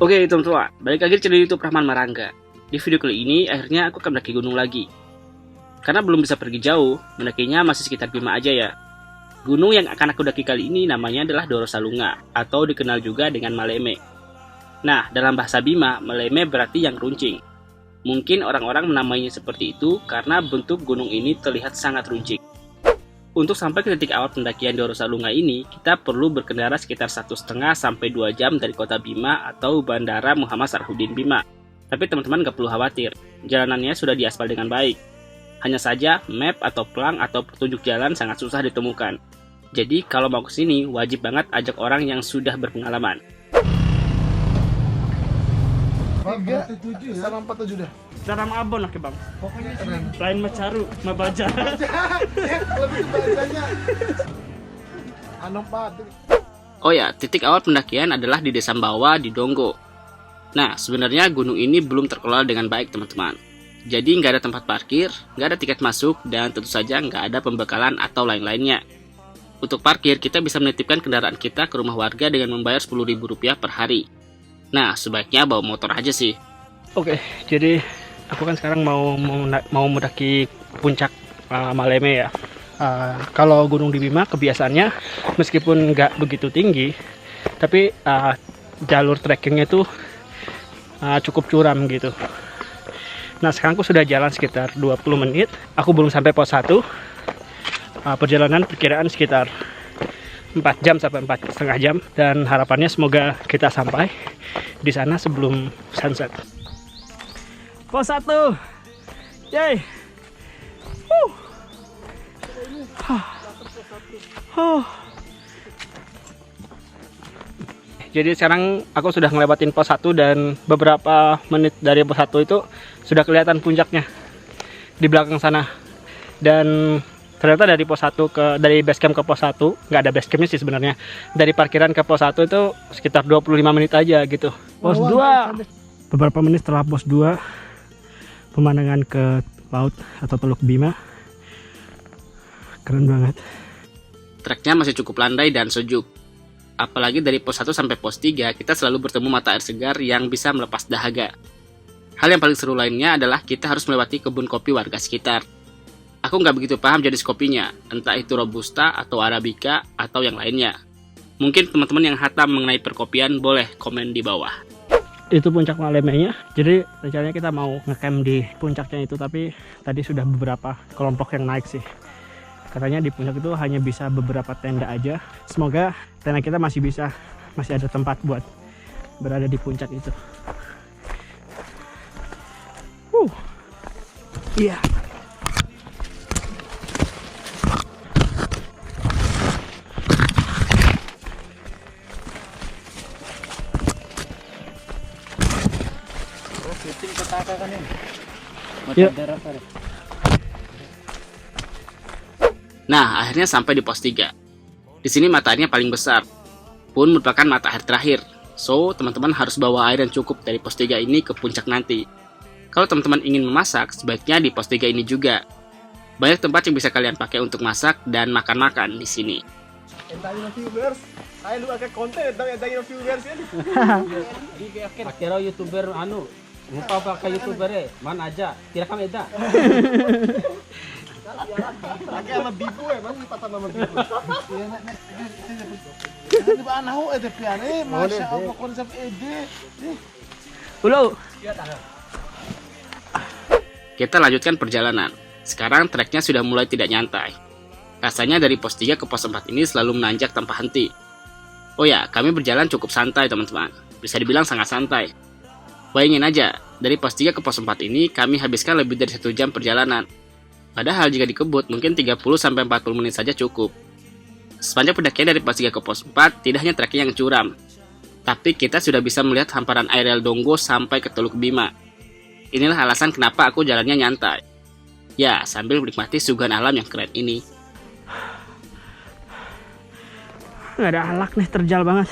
Oke teman-teman, balik lagi di channel YouTube Rahman Marangga. Di video kali ini akhirnya aku akan mendaki gunung lagi. Karena belum bisa pergi jauh, mendakinya masih sekitar Bima aja ya. Gunung yang akan aku daki kali ini namanya adalah Doro Salunga, atau dikenal juga dengan Maleme. Nah, dalam bahasa Bima, Maleme berarti yang runcing. Mungkin orang-orang menamainya seperti itu karena bentuk gunung ini terlihat sangat runcing. Untuk sampai ke titik awal pendakian Doro Salunga ini, kita perlu berkendara sekitar 1,5 sampai 2 jam dari kota Bima atau Bandara Muhammad Sarhuddin Bima. Tapi teman-teman gak perlu khawatir, jalanannya sudah diaspal dengan baik. Hanya saja map atau pelang atau petunjuk jalan sangat susah ditemukan. Jadi kalau mau ke sini wajib banget ajak orang yang sudah berpengalaman. 47 sama 47 dah. Dalam abon lah bang. Pokoknya keren. Lain macaru, mabaja. Lebih ke bajanya. Padu. Oh ya, titik awal pendakian adalah di Desa Mbawa di Donggo. Nah, sebenarnya gunung ini belum terkelola dengan baik teman-teman. Jadi nggak ada tempat parkir, nggak ada tiket masuk, dan tentu saja nggak ada pembekalan atau lain-lainnya. Untuk parkir, kita bisa menitipkan kendaraan kita ke rumah warga dengan membayar Rp10.000 per hari. Nah, sebaiknya bawa motor aja sih. Oke, jadi aku kan sekarang mau mendaki puncak Maleme ya. Kalau gunung di Bima kebiasaannya meskipun nggak begitu tinggi, tapi jalur trekkingnya tuh cukup curam gitu. Nah, sekarang aku sudah jalan sekitar 20 menit. Aku belum sampai pos 1. Perjalanan perkiraan sekitar 4 jam sampai 4,5 jam. Dan harapannya semoga kita sampai di sana sebelum sunset. Pos 1. Yay. Jadi sekarang aku sudah ngelewatin pos 1 dan beberapa menit dari pos 1 itu sudah kelihatan puncaknya di belakang sana. Dan ternyata dari pos 1 dari base camp ke pos 1, nggak ada base campnya sih sebenarnya. Dari parkiran ke pos 1 itu sekitar 25 menit aja gitu. Pos 2. Beberapa menit setelah pos 2, pemandangan ke laut atau Teluk Bima. Keren banget. Treknya masih cukup landai dan sejuk. Apalagi dari pos 1 sampai pos 3, kita selalu bertemu mata air segar yang bisa melepas dahaga. Hal yang paling seru lainnya adalah kita harus melewati kebun kopi warga sekitar. Aku nggak begitu paham jenis kopinya, entah itu Robusta atau Arabica atau yang lainnya. Mungkin teman-teman yang hatam mengenai perkopian boleh komen di bawah. Itu puncak Malemenya. Jadi rencananya kita mau ngecamp di puncaknya itu, tapi tadi sudah beberapa kelompok yang naik sih. Katanya di puncak itu hanya bisa beberapa tenda aja. Semoga tenda kita masih ada tempat buat berada di puncak itu. Iya. Nah, akhirnya sampai di pos 3. Di sini mata airnya paling besar, pun merupakan mata air terakhir. So, teman-teman harus bawa air yang cukup dari pos 3 ini ke puncak nanti. Kalau teman-teman ingin memasak, sebaiknya di pos 3 ini juga. Banyak tempat yang bisa kalian pakai untuk masak dan makan-makan di sini. Akhirnya YouTuber lupa pakai YouTuber mana aja, kira kami ada. Pakai sama bibu emang patah sama bibu. Di ba anahu piane, masya Allah konsep ide. Ulo. Kita lanjutkan perjalanan. Sekarang treknya sudah mulai tidak nyantai. Rasanya dari pos 3 ke pos 4 ini selalu menanjak tanpa henti. Oh ya, kami berjalan cukup santai teman-teman. Bisa dibilang sangat santai. Bayangin aja, dari pos 3 ke pos 4 ini kami habiskan lebih dari 1 jam perjalanan. Padahal jika dikebut mungkin 30-40 menit saja cukup. Sepanjang pendakian dari pos 3 ke pos 4 tidak hanya trekking yang curam, tapi kita sudah bisa melihat hamparan areal Donggo sampai ke Teluk Bima. Inilah alasan kenapa aku jalannya nyantai. Ya, sambil menikmati suguhan alam yang keren ini. Nggak ada alak nih, terjal banget.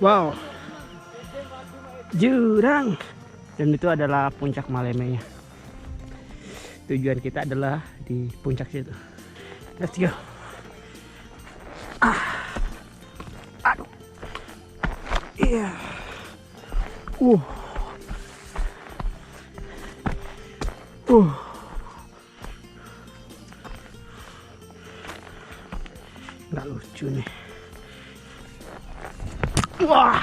Wow. Jurang. Dan itu adalah puncak Malemenya. Tujuan kita adalah di puncak situ. Let's go. Aduh. Iya. Nggak lucu nih. Wah.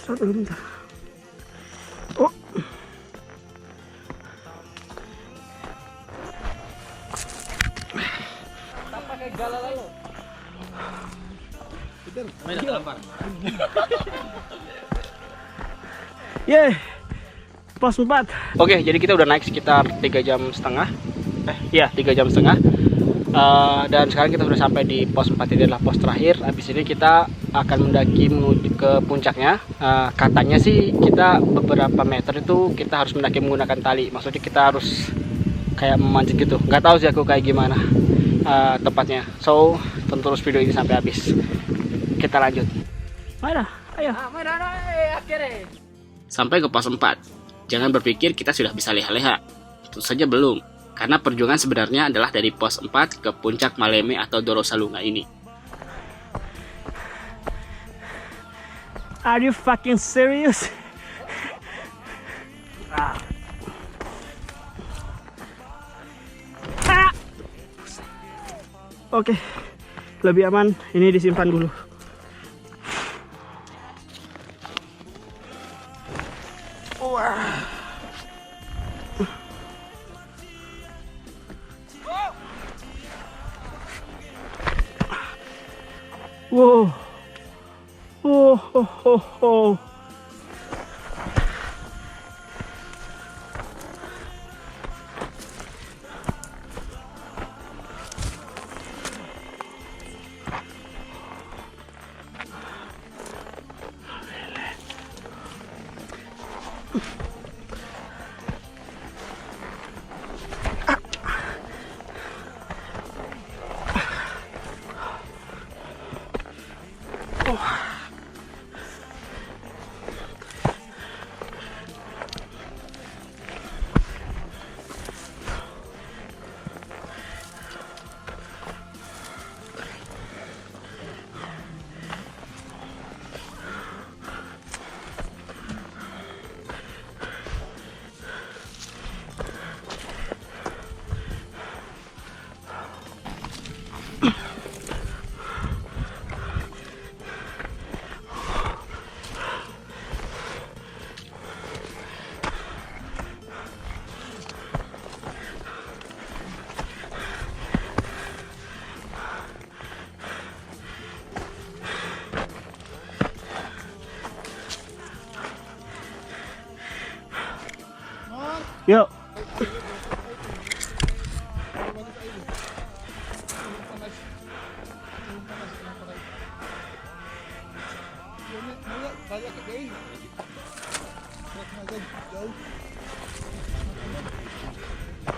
Satu bentar. Oh. Tak pakai galah lalu. Main lempar. Yeay, pos 4. Oke, jadi kita udah naik sekitar 3,5 jam. 3,5 jam. Dan sekarang kita sudah sampai di pos 4, ini adalah pos terakhir. Habis ini kita akan mendaki menuju ke puncaknya. Katanya sih kita beberapa meter itu kita harus mendaki menggunakan tali. Maksudnya kita harus kayak memanjat gitu. Nggak tahu sih aku kayak gimana tepatnya. So, tonton terus video ini sampai habis. Kita lanjut. Mana? Ayo. Akhirnya. Sampai ke pos 4. Jangan berpikir kita sudah bisa leha-leha. Tentu saja belum. Karena perjuangan sebenarnya adalah dari pos 4 ke puncak Maleme atau Dorosalunga ini. Are you fucking serious? Oke, lebih aman ini disimpan dulu. Wow. Oh. Yuk.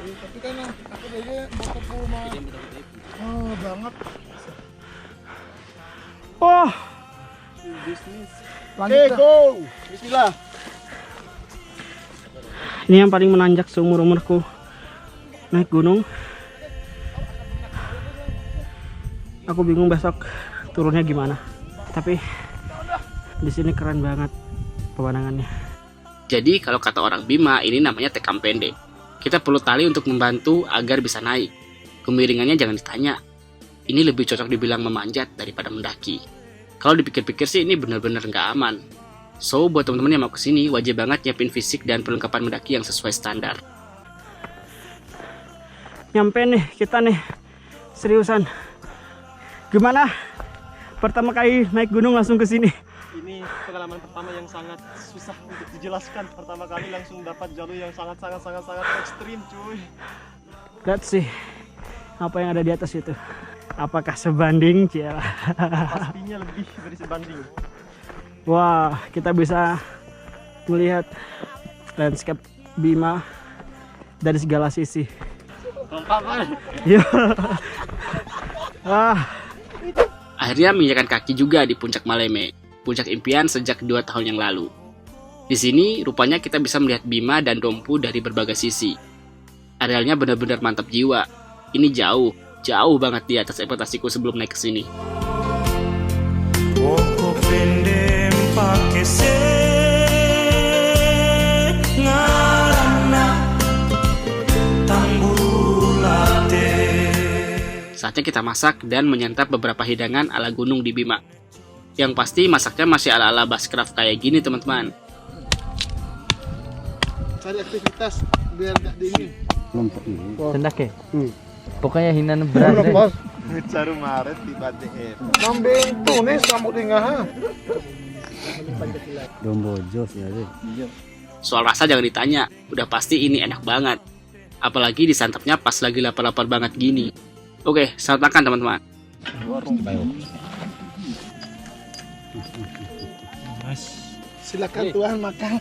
Tapi kan aku aja motor rumah. Oh, banget. Oh. Bisnis. Lanjut. Go. Bismillah. Ini yang paling menanjak seumur-umurku naik gunung. Aku bingung besok turunnya gimana. Tapi di sini keren banget pemandangannya. Jadi kalau kata orang Bima ini namanya tekam pendek. Kita perlu tali untuk membantu agar bisa naik. Kemiringannya jangan ditanya. Ini lebih cocok dibilang memanjat daripada mendaki. Kalau dipikir-pikir sih ini benar-benar nggak aman. So, buat teman-teman yang mau kesini, wajib banget nyiapin fisik dan perlengkapan mendaki yang sesuai standar. Nyampe nih, kita nih, seriusan. Gimana? Pertama kali naik gunung langsung ke sini. Ini pengalaman pertama yang sangat susah untuk dijelaskan. Pertama kali langsung dapat jalur yang sangat ekstrim, cuy. Let's see, apa yang ada di atas itu. Apakah sebanding? Pastinya lebih dari sebanding. Wah, kita bisa melihat landscape Bima dari segala sisi. Iya. Akhirnya menginjakan kaki juga di puncak Maleme, puncak impian sejak 2 tahun yang lalu. Di sini rupanya kita bisa melihat Bima dan Dompu dari berbagai sisi. Arealnya benar-benar mantap jiwa. Ini jauh banget di atas ekspektasiku sebelum naik ke sini. Saatnya kita masak dan menyantap beberapa hidangan ala gunung di Bima. Yang pasti masaknya masih ala-ala Bushcraft kayak gini teman-teman. Cari aktivitas biar gak dingin. Sendak ya? Pokoknya hinan beras deh. Caru Maret di BTR. Nambing nih kamu tinggal. Dombo jos ya deh. Soal rasa jangan ditanya, udah pasti ini enak banget. Apalagi disantapnya pas lagi lapar-lapar banget gini. Oke, selamat makan teman-teman. Silakan Tuhan makan.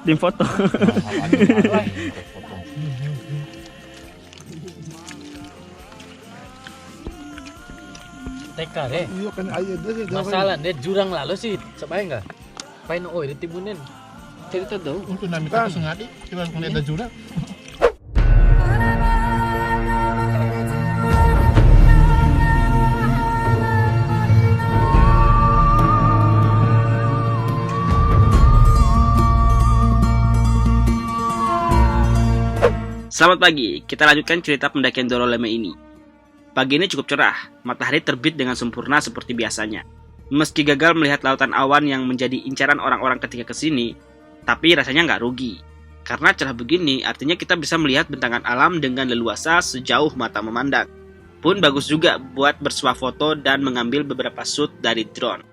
Tim foto. Teka deh. Iya kan ayo deh. Masalah deh jurang lalu sih, sebaik enggak? Pain oi ditibunin. Cerita dong. Untuk nami kita sengadi, cuma ngeliat jurang. Selamat pagi, kita lanjutkan cerita pendakian Doroleme ini. Pagi ini cukup cerah, matahari terbit dengan sempurna seperti biasanya. Meski gagal melihat lautan awan yang menjadi incaran orang-orang ketika kesini, tapi rasanya nggak rugi. Karena cerah begini, artinya kita bisa melihat bentangan alam dengan leluasa sejauh mata memandang. Pun bagus juga buat bersuah foto dan mengambil beberapa shoot dari drone.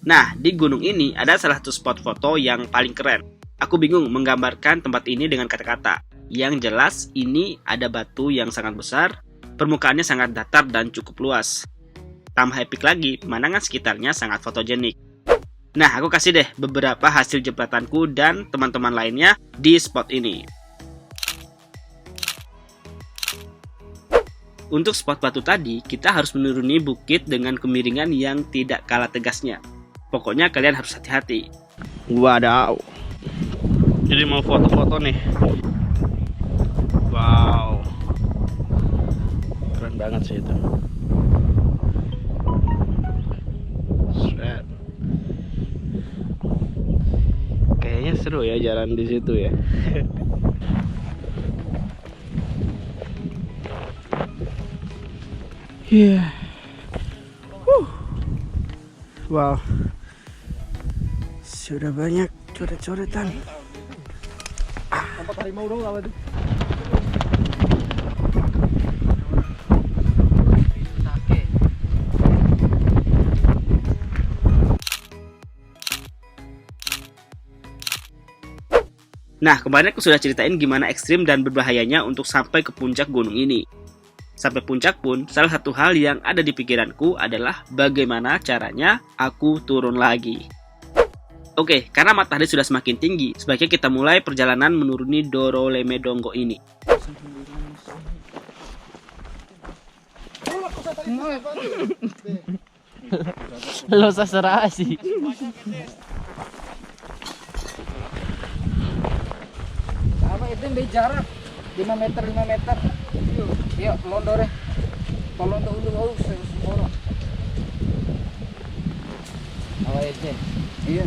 Nah, di gunung ini ada salah satu spot foto yang paling keren. Aku bingung menggambarkan tempat ini dengan kata-kata. Yang jelas ini ada batu yang sangat besar, permukaannya sangat datar dan cukup luas. Tambah epic lagi, pemandangan sekitarnya sangat fotogenik. Nah, aku kasih deh beberapa hasil jepretanku dan teman-teman lainnya di spot ini. Untuk spot batu tadi, kita harus menuruni bukit dengan kemiringan yang tidak kalah tegasnya. Pokoknya kalian harus hati-hati. Wadaw. Jadi mau foto-foto nih. Wow, keren banget sih itu. Shred. Kayaknya seru ya jalan di situ ya. Yeah. Wow, sudah banyak coret-coretan. Tempat harimau dong lawan. Nah, kemarin aku sudah ceritain gimana ekstrim dan berbahayanya untuk sampai ke puncak gunung ini. Sampai puncak pun, salah satu hal yang ada di pikiranku adalah bagaimana caranya aku turun lagi. Oke, karena matahari sudah semakin tinggi, sebaiknya kita mulai perjalanan menuruni Doroleme Dongo ini. Lo sasara sih. Apa itu yang jarak 5 meter 5 meter. Yuk, londore. Tolong dulu semua. Awal aja. Iya.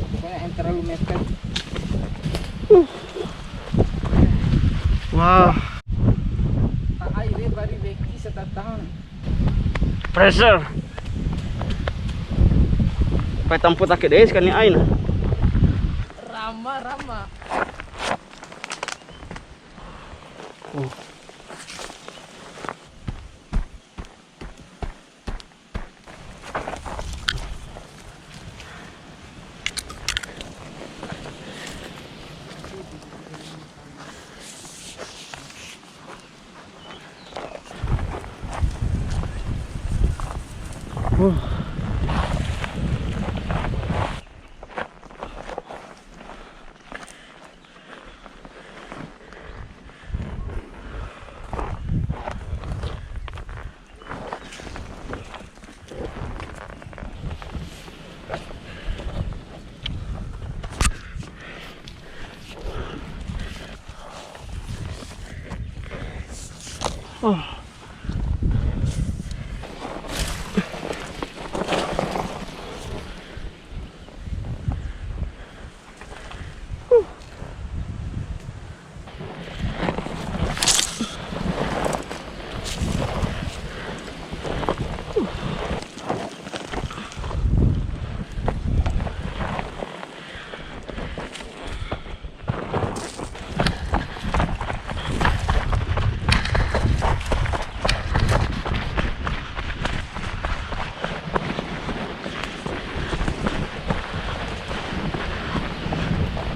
Pokoknya yang terlalu meter. Wow, Tak air bari beki setatang. pressure. Pai tampu tak deh sekali ain. Rama.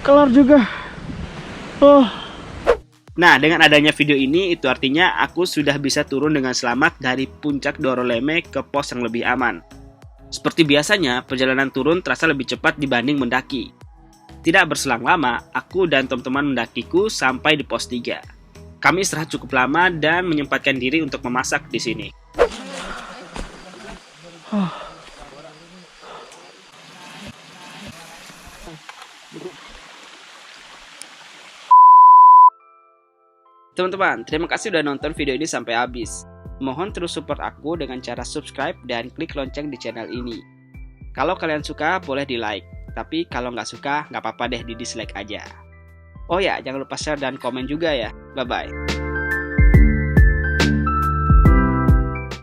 Kelar juga. Oh. Nah, dengan adanya video ini, itu artinya aku sudah bisa turun dengan selamat dari puncak Doroleme ke pos yang lebih aman. Seperti biasanya, perjalanan turun terasa lebih cepat dibanding mendaki. Tidak berselang lama, aku dan teman-teman mendakiku sampai di pos 3. Kami istirahat cukup lama dan menyempatkan diri untuk memasak di sini. Teman-teman, terima kasih udah nonton video ini sampai habis. Mohon terus support aku dengan cara subscribe dan klik lonceng di channel ini. Kalau kalian suka, boleh di like. Tapi kalau nggak suka, nggak apa-apa deh, di dislike aja. Oh ya, jangan lupa share dan komen juga ya. Bye-bye.